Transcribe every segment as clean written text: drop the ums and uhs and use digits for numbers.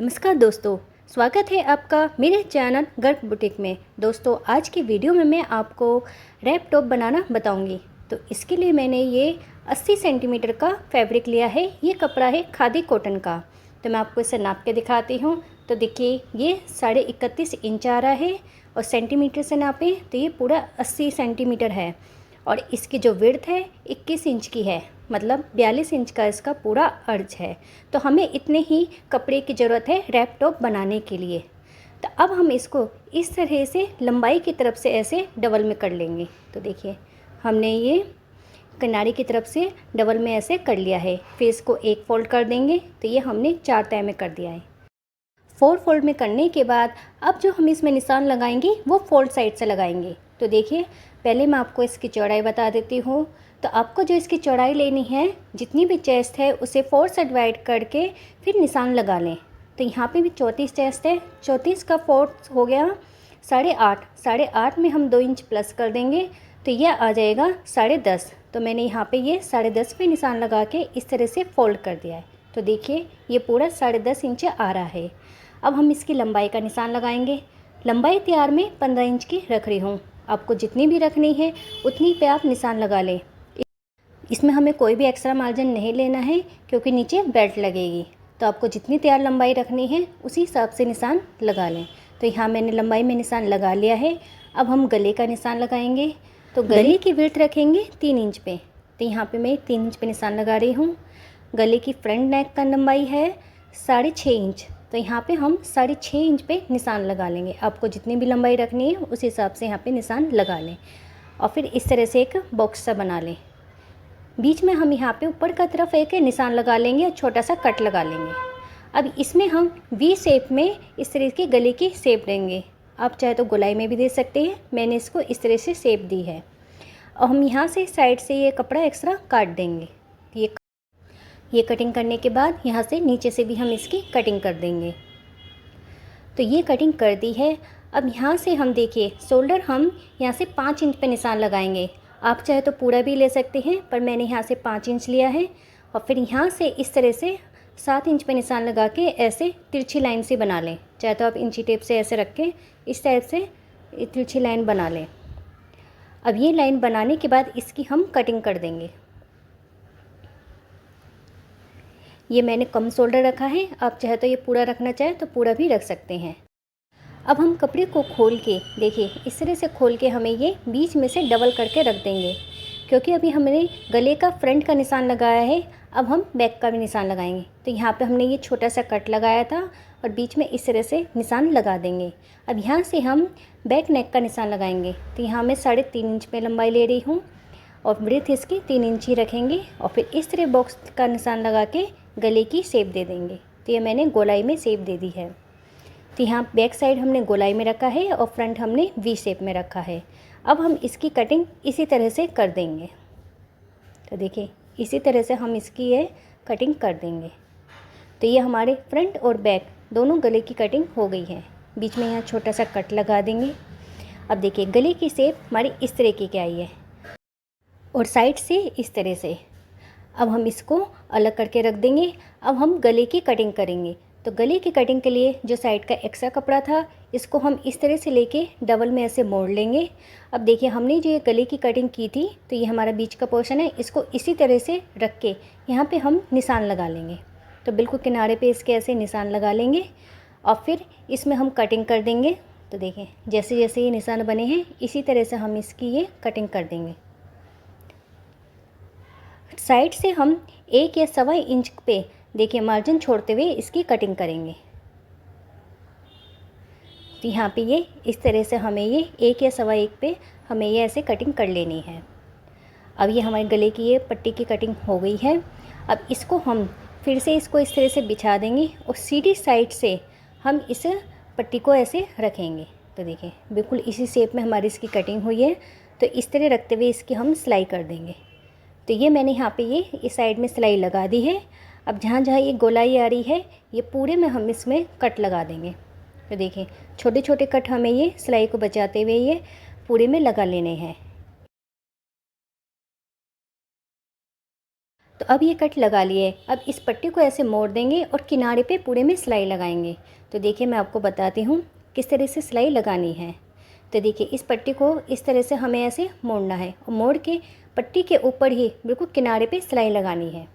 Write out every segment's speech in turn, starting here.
नमस्कार दोस्तों, स्वागत है आपका मेरे चैनल गर्ग बुटीक में। दोस्तों, आज की वीडियो में मैं आपको रैप टॉप बनाना बताऊंगी। तो इसके लिए मैंने ये 80 सेंटीमीटर का फैब्रिक लिया है। ये कपड़ा है खादी कॉटन का। तो मैं आपको इसे नाप के दिखाती हूँ। तो देखिए, ये 31.5 इंच आ रहा है और सेंटीमीटर से नापें तो ये पूरा 80 सेंटीमीटर है। और इसकी जो विड्थ है 21 इंच की है, मतलब 42 इंच का इसका पूरा अर्ज है। तो हमें इतने ही कपड़े की ज़रूरत है रैप टॉप बनाने के लिए। तो अब हम इसको इस तरह से लंबाई की तरफ से ऐसे डबल में कर लेंगे। तो देखिए, हमने ये किनारे की तरफ से डबल में ऐसे कर लिया है। फिर इसको एक फोल्ड कर देंगे। तो ये हमने 4 तह में कर दिया है। 4 फोल्ड में करने के बाद अब जो हम इसमें निशान लगाएंगे वो फोल्ड साइड से लगाएंगे। तो देखिए, पहले मैं आपको इसकी चौड़ाई बता देती हूँ। तो आपको जो इसकी चौड़ाई लेनी है, जितनी भी चेस्ट है उसे 4 से डिवाइड करके फिर निशान लगा लें। तो यहाँ पे भी 34 चेस्ट है, 34 का 4 हो गया 8.5। 8.5 में हम 2 इंच प्लस कर देंगे तो यह आ जाएगा 10.5। तो मैंने यहाँ पे ये 10.5 पे निशान लगा के इस तरह से फोल्ड कर दिया है। तो देखिए, ये पूरा 10.5 इंच आ रहा है। अब हम इसकी लंबाई का निशान लगाएंगे। लंबाई तैयार में 15 इंच की रख रही हूँ। आपको जितनी भी रखनी है उतनी पे आप निशान लगा लें। इसमें हमें कोई भी एक्स्ट्रा मार्जिन नहीं लेना है क्योंकि नीचे बेल्ट लगेगी। तो आपको जितनी तैयार लंबाई रखनी है उसी हिसाब से निशान लगा लें। तो यहाँ मैंने लंबाई में निशान लगा लिया है। अब हम गले का निशान लगाएंगे। तो गले की विड्थ रखेंगे 3 इंच पे। तो यहाँ पे मैं 3 इंच पे निशान लगा रही हूँ। गले की फ्रंट नेक का लंबाई है 6.5 इंच। तो यहाँ पे हम 6.5 इंच पे निशान लगा लेंगे। आपको जितनी भी लंबाई रखनी है उस हिसाब से यहाँ पे निशान लगा लें और फिर इस तरह से एक बॉक्स सा बना लें। बीच में हम यहाँ पे ऊपर का तरफ एक निशान लगा लेंगे और छोटा सा कट लगा लेंगे। अब इसमें हम वी शेप में इस तरह की गले की शेप देंगे। आप चाहे तो गोलाई में भी दे सकते हैं। मैंने इसको इस तरह से शेप दी है। और हम यहाँ से साइड से ये कपड़ा एक्स्ट्रा काट देंगे। ये कटिंग करने के बाद यहाँ से नीचे से भी हम इसकी कटिंग कर देंगे। तो ये कटिंग कर दी है। अब यहाँ से हम देखिए, शोल्डर हम यहाँ से 5 इंच पे निशान लगाएंगे। आप चाहे तो पूरा भी ले सकते हैं, पर मैंने यहाँ से 5 इंच लिया है। और फिर यहाँ से इस तरह से 7 इंच पे निशान लगा के ऐसे तिरछी लाइन से बना लें। चाहे तो आप इंची टेप से ऐसे रख के इस टाइप से तिरछी लाइन बना लें। अब ये लाइन बनाने के बाद इसकी हम कटिंग कर देंगे। ये मैंने कम शोल्डर रखा है। आप चाहे तो ये पूरा रखना चाहे तो पूरा भी रख सकते हैं। अब हम कपड़े को खोल के देखिए, इस तरह से खोल के हमें ये बीच में से डबल करके रख देंगे। क्योंकि अभी हमने गले का फ्रंट का निशान लगाया है, अब हम बैक का भी निशान लगाएंगे। तो यहाँ पे हमने ये छोटा सा कट लगाया था और बीच में इस तरह से निशान लगा देंगे। अब यहाँ से हम बैक नेक का निशान लगाएंगे। तो यहाँ मैं 3.5 इंच में लंबाई ले रही हूँ और ब्रेथ इसकी 3 इंच ही रखेंगे। और फिर इस तरह बॉक्स का निशान लगा के गले की शेप दे देंगे। तो ये मैंने गोलाई में शेप दे दी है। तो यहाँ बैक साइड हमने गोलाई में रखा है और फ्रंट हमने वी शेप में रखा है। अब हम इसकी कटिंग इसी तरह से कर देंगे। तो देखिए, इसी तरह से हम इसकी ये कटिंग कर देंगे। तो ये हमारे फ्रंट और बैक दोनों गले की कटिंग हो गई है। बीच में यहाँ छोटा सा कट लगा देंगे। अब देखिए, गले की शेप हमारी इस तरह की क्या आई है और साइड से इस तरह से। अब हम इसको अलग करके रख देंगे। अब हम गले की कटिंग करेंगे। तो गले की कटिंग के लिए जो साइड का एक्स्ट्रा कपड़ा था, इसको हम इस तरह से लेके डबल में ऐसे मोड़ लेंगे। अब देखिए, हमने जो ये गले की कटिंग की थी, तो ये हमारा बीच का पोर्शन है। इसको इसी तरह से रख के यहाँ पे हम निशान लगा लेंगे। तो बिल्कुल किनारे पे इसके ऐसे निशान लगा लेंगे और फिर इसमें हम कटिंग कर देंगे। तो देखें, जैसे जैसे ये निशान बने हैं इसी तरह से हम इसकी ये कटिंग कर देंगे। साइड से हम 1 या 1.25 इंच पे देखिए मार्जिन छोड़ते हुए इसकी कटिंग करेंगे। तो यहाँ पे ये इस तरह से हमें ये 1 या 1.25 पे हमें ये ऐसे कटिंग कर लेनी है। अब ये हमारे गले की ये पट्टी की कटिंग हो गई है। अब इसको हम फिर से इसको इस तरह से बिछा देंगे और सीधी साइड से हम इस पट्टी को ऐसे रखेंगे। तो देखिए, बिल्कुल इसी शेप में हमारी इसकी कटिंग हुई है। तो इस तरह रखते हुए इसकी हम सिलाई कर देंगे। तो ये मैंने यहाँ पे ये इस साइड में सिलाई लगा दी है। अब जहाँ जहाँ ये गोलाई आ रही है, ये पूरे में हम इसमें कट लगा देंगे। तो देखिए, छोटे छोटे कट हमें ये सिलाई को बचाते हुए ये पूरे में लगा लेने हैं। तो अब ये कट लगा लिए। अब इस पट्टी को ऐसे मोड़ देंगे और किनारे पे पूरे में सिलाई लगाएंगे। तो देखिए मैं आपको बताती हूँ किस तरह से सिलाई लगानी है। तो देखिए इस पट्टी को इस तरह से हमें ऐसे मोड़ना है और मोड़ के पट्टी के ऊपर ही बिल्कुल किनारे पे सिलाई लगानी है।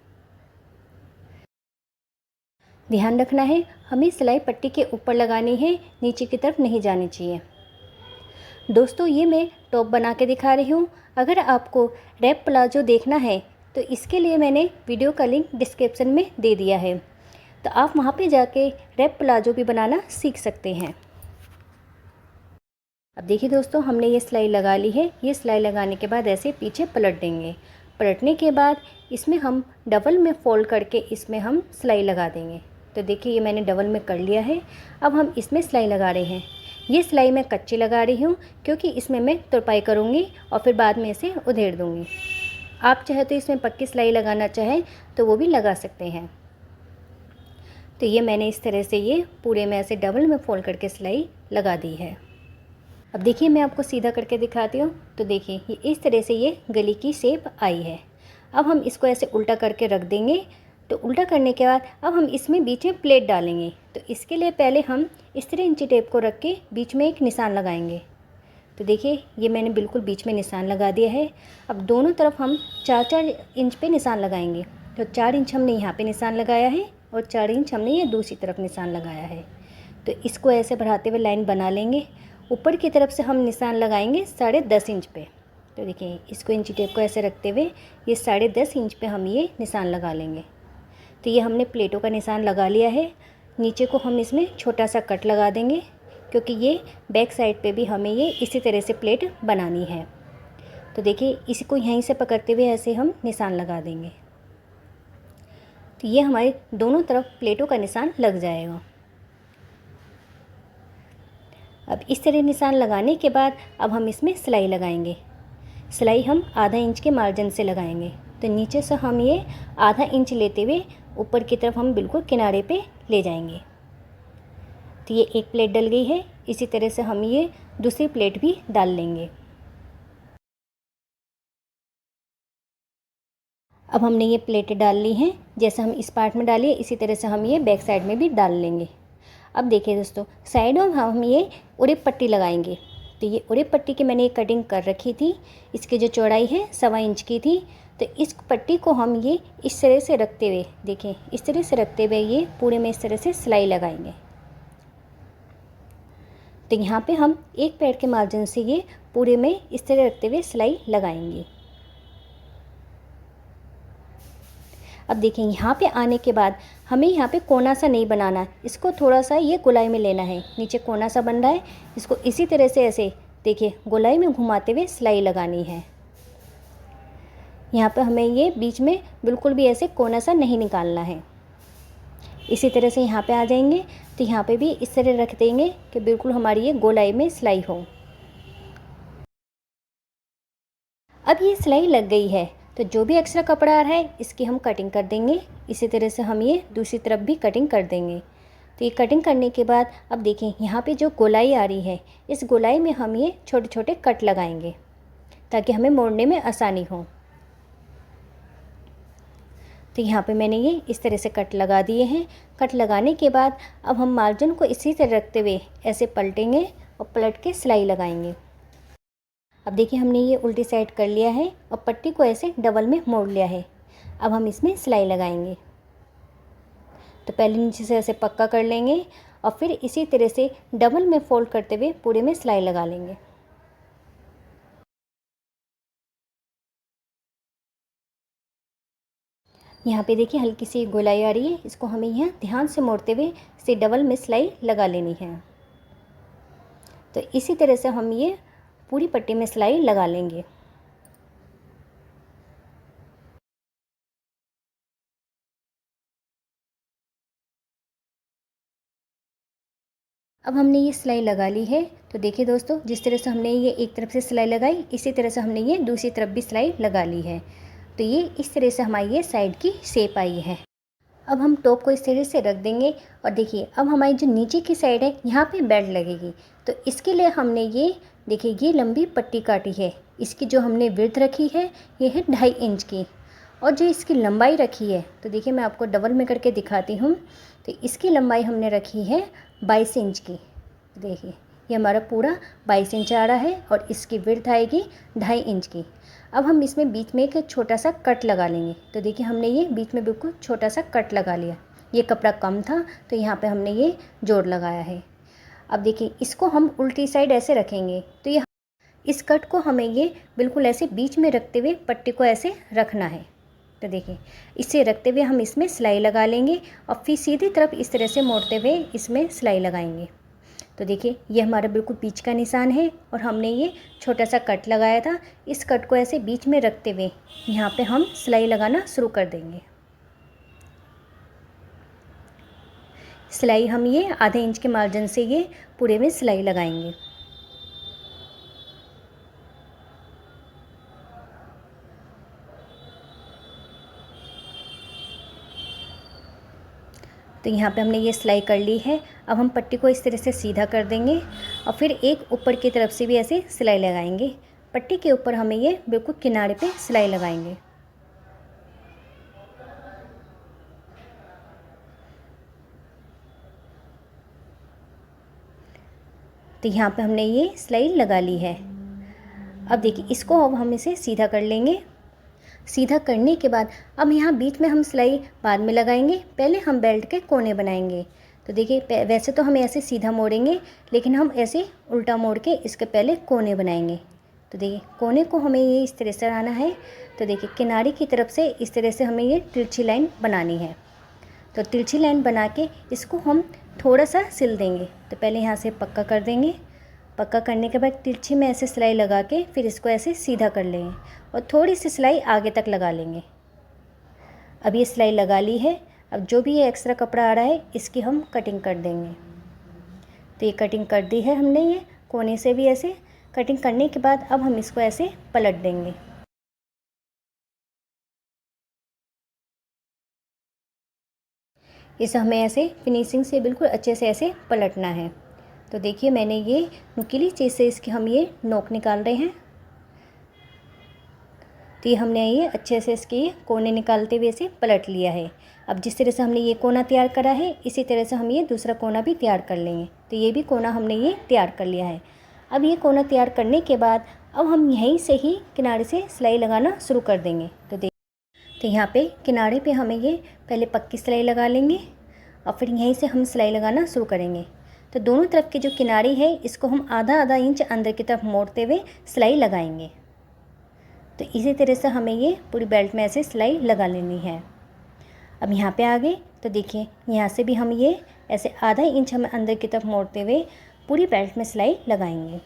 ध्यान रखना है हमें सिलाई पट्टी के ऊपर लगानी है, नीचे की तरफ नहीं जानी चाहिए। दोस्तों ये मैं टॉप बना के दिखा रही हूँ। अगर आपको रैप प्लाजो देखना है तो इसके लिए मैंने वीडियो का लिंक डिस्क्रिप्शन में दे दिया है, तो आप वहाँ पे जाके रैप प्लाजो भी बनाना सीख सकते हैं। अब देखिए दोस्तों हमने ये सिलाई लगा ली है। ये सिलाई लगाने के बाद ऐसे पीछे पलट देंगे। पलटने के बाद इसमें हम डबल में फोल्ड करके इसमें हम सिलाई लगा देंगे। तो देखिए ये मैंने डबल में कर लिया है। अब हम इसमें सिलाई लगा रहे हैं। ये सिलाई मैं कच्ची लगा रही हूँ क्योंकि इसमें मैं तुरपाई करूँगी और फिर बाद में इसे उधेड़ दूँगी। आप चाहे तो इसमें पक्की सिलाई लगाना चाहें तो वो भी लगा सकते हैं। तो ये मैंने इस तरह से ये पूरे में ऐसे डबल में फोल्ड करके सिलाई लगा दी है। अब देखिए मैं आपको सीधा करके दिखाती हूँ। तो देखिए ये इस तरह से ये गली की शेप आई है। अब हम इसको ऐसे उल्टा करके रख देंगे। तो उल्टा करने के बाद अब हम इसमें बीच में प्लेट डालेंगे। तो इसके लिए पहले हम इस तरह इंची टेप को रख के बीच में एक निशान लगाएंगे। तो देखिए ये मैंने बिल्कुल बीच में निशान लगा दिया है। अब दोनों तरफ हम 4-4 इंच पे निशान लगाएंगे। तो 4 इंच हमने यहाँ पे निशान लगाया है और 4 इंच हमने ये दूसरी तरफ निशान लगाया है। तो इसको ऐसे बढ़ाते हुए लाइन बना लेंगे। ऊपर की तरफ से हम निशान लगाएंगे 10.5 इंच पे। तो देखिए इसको इंची टेप को ऐसे रखते हुए ये 10.5 इंच पे हम ये निशान लगा लेंगे। तो ये हमने प्लेटों का निशान लगा लिया है। नीचे को हम इसमें छोटा सा कट लगा देंगे क्योंकि ये बैक साइड पे भी हमें ये इसी तरह से प्लेट बनानी है। तो देखिए इसको यहीं से पकड़ते हुए ऐसे हम निशान लगा देंगे। तो ये हमारे दोनों तरफ प्लेटों का निशान लग जाएगा। अब इस तरह निशान लगाने के बाद अब हम इसमें सिलाई लगाएंगे। सिलाई हम आधा इंच के मार्जिन से लगाएंगे। तो नीचे से हम ये आधा इंच लेते हुए ऊपर की तरफ हम बिल्कुल किनारे पे ले जाएंगे। तो ये एक प्लेट डल गई है। इसी तरह से हम ये दूसरी प्लेट भी डाल लेंगे। अब हमने ये प्लेटें डाल ली हैं। जैसे हम इस पार्ट में डालिए इसी तरह से हम ये बैक साइड में भी डाल लेंगे। अब देखिए दोस्तों साइडों में हम ये उड़ेप पट्टी लगाएंगे। तो ये उड़ेप पट्टी की मैंने एक कटिंग कर रखी थी। इसकी जो चौड़ाई है 1.25 इंच की थी। तो इस पट्टी को हम ये इस तरह से रखते हुए देखिए इस तरह से रखते हुए ये पूरे में इस तरह से सिलाई लगाएंगे। तो यहाँ पे हम एक पैर के मार्जिन से ये पूरे में इस तरह रखते हुए सिलाई लगाएंगे। अब देखिए यहाँ पे आने के बाद हमें यहाँ पे कोना सा नहीं बनाना, इसको थोड़ा सा ये गोलाई में लेना है। नीचे कोना सा बन रहा है, इसको इसी तरह से ऐसे देखिए गोलाई में घुमाते हुए सिलाई लगानी है। यहाँ पे हमें ये बीच में बिल्कुल भी ऐसे कोना सा नहीं निकालना है। इसी तरह से यहाँ पे आ जाएंगे। तो यहाँ पे भी इस तरह रख देंगे कि बिल्कुल हमारी ये गोलाई में सिलाई हो। अब ये सिलाई लग गई है। तो जो भी एक्स्ट्रा कपड़ा आ रहा है इसकी हम कटिंग कर देंगे। इसी तरह से हम ये दूसरी तरफ भी कटिंग कर देंगे। तो ये कटिंग करने के बाद अब देखें यहाँ पे जो गोलाई आ रही है इस गोलाई में हम ये छोटे छोटे कट लगाएंगे ताकि हमें मोड़ने में आसानी हो। तो यहाँ पे मैंने ये इस तरह से कट लगा दिए हैं। कट लगाने के बाद अब हम मार्जिन को इसी तरह रखते हुए ऐसे पलटेंगे और पलट के सिलाई लगाएंगे। अब देखिए हमने ये उल्टी साइड कर लिया है और पट्टी को ऐसे डबल में मोड़ लिया है। अब हम इसमें सिलाई लगाएंगे। तो पहले नीचे से ऐसे पक्का कर लेंगे और फिर इसी तरह से डबल में फोल्ड करते हुए पूरे में सिलाई लगा लेंगे। यहाँ पे देखिए हल्की सी गोलाई आ रही है, इसको हमें यहाँ ध्यान से मोड़ते हुए इसे डबल में सिलाई लगा लेनी है। तो इसी तरह से हम ये पूरी पट्टी में सिलाई लगा लेंगे। अब हमने ये सिलाई लगा ली है। तो देखिए दोस्तों जिस तरह से हमने ये एक तरफ से सिलाई लगाई इसी तरह से हमने ये दूसरी तरफ भी सिलाई लगा ली है। तो ये इस तरह से हमारी ये साइड की शेप आई है। अब हम टॉप को इस तरह से रख देंगे और देखिए अब हमारी जो नीचे की साइड है यहाँ पे बेल्ट लगेगी। तो इसके लिए हमने ये देखिए ये लंबी पट्टी काटी है। इसकी जो हमने विड्थ रखी है ये है 2.5 इंच की और जो इसकी लंबाई रखी है, तो देखिए मैं आपको डबल में करके दिखाती हूँ। तो इसकी लंबाई हमने रखी है 22 इंच की। देखिए ये हमारा पूरा 22 इंच आ रहा है और इसकी विड्थ आएगी 2.5 इंच की। अब हम इसमें बीच में एक छोटा सा कट लगा लेंगे। तो देखिए हमने ये बीच में बिल्कुल छोटा सा कट लगा लिया। ये कपड़ा कम था तो यहाँ पे हमने ये जोड़ लगाया है। अब देखिए इसको हम उल्टी साइड ऐसे रखेंगे। तो ये इस कट को हमें ये बिल्कुल ऐसे बीच में रखते हुए पट्टी को ऐसे रखना है। तो देखिए इसे रखते हुए हम इसमें सिलाई लगा लेंगे और फिर सीधी तरफ इस तरह से मोड़ते हुए इसमें सिलाई लगाएंगे। तो देखिए ये हमारा बिल्कुल बीच का निशान है और हमने ये छोटा सा कट लगाया था। इस कट को ऐसे बीच में रखते हुए यहाँ पे हम सिलाई लगाना शुरू कर देंगे। सिलाई हम ये आधे इंच के मार्जिन से ये पूरे में सिलाई लगाएंगे। तो यहाँ पे हमने ये सिलाई कर ली है। अब हम पट्टी को इस तरह से सीधा कर देंगे और फिर एक ऊपर की तरफ से भी ऐसे सिलाई लगाएंगे। पट्टी के ऊपर हमें ये बिल्कुल किनारे पे सिलाई लगाएंगे। तो यहाँ पे हमने ये सिलाई लगा ली है। अब देखिए इसको अब हम इसे सीधा कर लेंगे। सीधा करने के बाद अब यहाँ बीच में हम सिलाई बाद में लगाएंगे, पहले हम बेल्ट के कोने बनाएंगे। तो देखिए वैसे तो हम ऐसे सीधा मोड़ेंगे, लेकिन हम ऐसे उल्टा मोड़ के इसके पहले कोने बनाएंगे। तो देखिए कोने को हमें ये इस तरह से आना है। तो देखिए किनारे की तरफ से इस तरह से हमें ये तिरछी लाइन बनानी है। तो तिरछी लाइन बना के इसको हम थोड़ा सा सिल देंगे। तो पहले यहाँ से पक्का कर देंगे। पक्का करने के बाद तिरछी में ऐसे सिलाई लगा के फिर इसको ऐसे सीधा कर लेंगे और थोड़ी सी सिलाई आगे तक लगा लेंगे। अब ये सिलाई लगा ली है। अब जो भी ये एक्स्ट्रा कपड़ा आ रहा है इसकी हम कटिंग कर देंगे। तो ये कटिंग कर दी है हमने, ये कोने से भी ऐसे कटिंग करने के बाद अब हम इसको ऐसे पलट देंगे। इसे हमें ऐसे फिनिशिंग से बिल्कुल अच्छे से ऐसे पलटना है। तो देखिए मैंने ये नुकीली चीज़ से इसकी हम ये नोक निकाल रहे हैं। तो ये हमने ये अच्छे से इसके कोने निकालते हुए इसे पलट लिया है। अब जिस तरह से हमने ये कोना तैयार करा है इसी तरह से हम ये दूसरा कोना भी तैयार कर लेंगे। तो ये भी कोना हमने ये तैयार कर लिया है। अब ये कोना तैयार करने के बाद अब हम यहीं से ही किनारे से सिलाई लगाना शुरू कर देंगे। तो यहाँ पे किनारे पे हमें ये पहले पक्की सिलाई लगा लेंगे और फिर यहीं से हम सिलाई लगाना शुरू करेंगे। तो दोनों तरफ की जो किनारी है इसको हम आधा आधा इंच अंदर की तरफ मोड़ते हुए सिलाई लगाएंगे। तो इसी तरह से हमें ये पूरी बेल्ट में ऐसे सिलाई लगा लेनी है। अब यहाँ पे आ गए तो देखिए यहाँ से भी हम ये ऐसे आधा इंच हम अंदर की तरफ मोड़ते हुए पूरी बेल्ट में सिलाई लगाएंगे।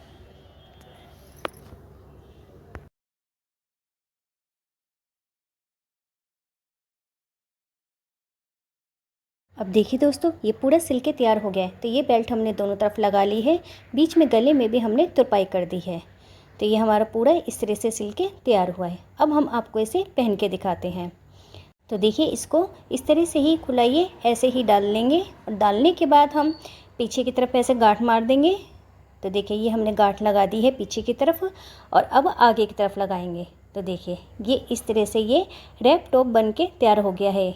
अब देखिए दोस्तों ये पूरा सिल के तैयार हो गया है। तो ये बेल्ट हमने दोनों तरफ लगा ली है, बीच में गले में भी हमने तुरपाई कर दी है। तो ये हमारा पूरा इस तरह से सिल के तैयार हुआ है। अब हम आपको इसे पहन के दिखाते हैं। तो देखिए इसको इस तरह से ही खुलाइए, ऐसे ही डाल लेंगे और डालने के बाद हम पीछे की तरफ ऐसे गांठ मार देंगे। तो देखिए ये हमने गांठ लगा दी है पीछे की तरफ और अब आगे की तरफ लगाएंगे। तो देखिए ये इस तरह से ये रैप टॉप बन के तैयार हो गया है।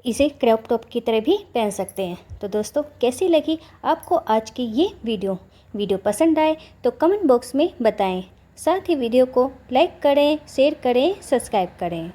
इसे क्रॉप टॉप की तरह भी पहन सकते हैं। तो दोस्तों कैसी लगी आपको आज की ये वीडियो पसंद आए तो कमेंट बॉक्स में बताएं। साथ ही वीडियो को लाइक करें, शेयर करें, सब्सक्राइब करें।